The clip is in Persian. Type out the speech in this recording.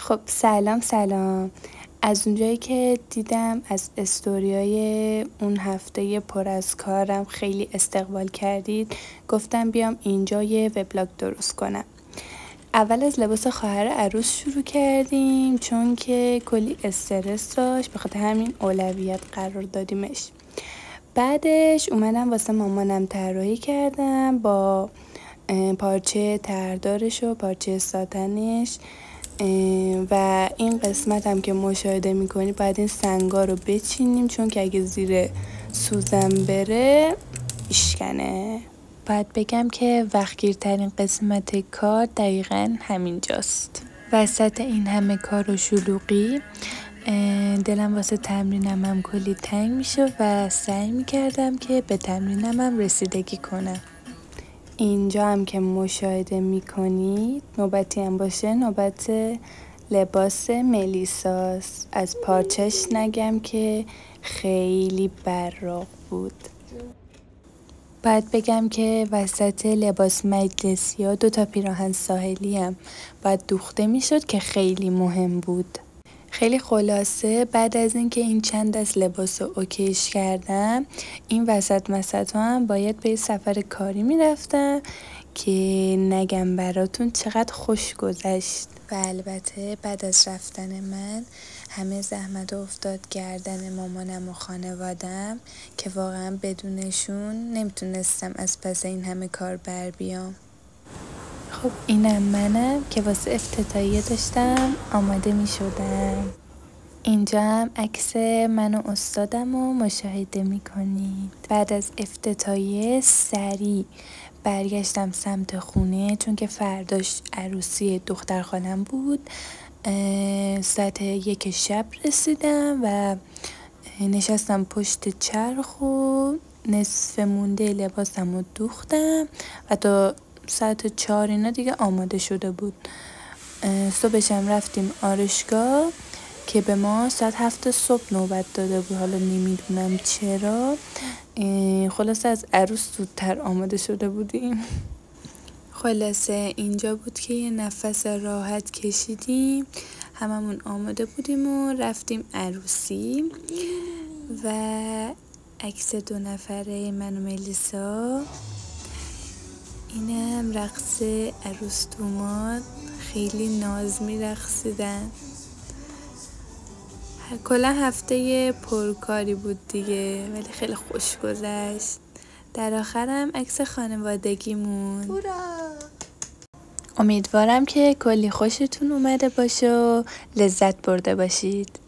خب سلام. از اونجایی که دیدم از استوریای اون هفته پر از کارم خیلی استقبال کردید، گفتم بیام اینجا یه وبلاگ درست کنم. اول از لباس خواهر عروس شروع کردیم چون که کلی استرس داشت، به خاطر همین اولویت قرار دادیمش. بعدش اومدم واسه مامانم طراحی کردم با پارچه تردارش و پارچه ساتنش و این قسمت هم که مشاهده میکنی باید این سنگا رو بچینیم چون که اگه زیر سوزن بره میشکنه. باید بگم که وقتگیرترین قسمت کار دقیقا همینجاست. وسط این همه کار و شلوغی دلم واسه تمرینم هم کلی تنگ میشه و سعی میکردم که به تمرینم هم رسیدگی کنم. اینجا هم که مشاهده میکنید نوبتی هم باشه نوبت لباس ملیساست. از پارچش نگم که خیلی براق بود. باید بگم که وسط لباس مجلسی ها 2 پیراهن ساحلی هم باید دوخته میشد که خیلی مهم بود. خیلی خلاصه بعد از اینکه این چند دست لباس رو اوکیش کردم، این وسط هم باید به سفر کاری میرفتم که نگم براتون چقدر خوش گذشت. و البته بعد از رفتن من همه زحمت افتاد گردن مامانم و خانوادم که واقعا بدونشون نمیتونستم از پس این همه کار بر بیام. خب اینم منم که واسه افتتاحیه داشتم آماده می شدم. اینجا هم عکس من و استادم رو مشاهده می کنید. بعد از افتتاحیه سریع برگشتم سمت خونه چون که فرداش عروسی دختر خالم بود. ساعت 1 شب رسیدم و نشستم پشت چرخ و نصف مونده لباسم رو دوختم و تا ساعت 4 اینا دیگه آماده شده بود. صبحشم رفتیم آرایشگاه که به ما ساعت 7 صبح نوبت داده بود. حالا نمیدونم چرا، خلاصه از عروس زودتر آماده شده بودیم. خلاصه اینجا بود که یه نفس راحت کشیدیم، هممون آماده بودیم و رفتیم عروسی. و عکس 2 نفره من و ملیسا. اینم رقص عروس دوماد، خیلی ناز می‌رقصیدن. کلا هفته پرکاری بود دیگه ولی خیلی خوش گذشت. در آخرم عکس خانوادگیمون. امیدوارم که کلی خوشتون اومده باشه و لذت برده باشید.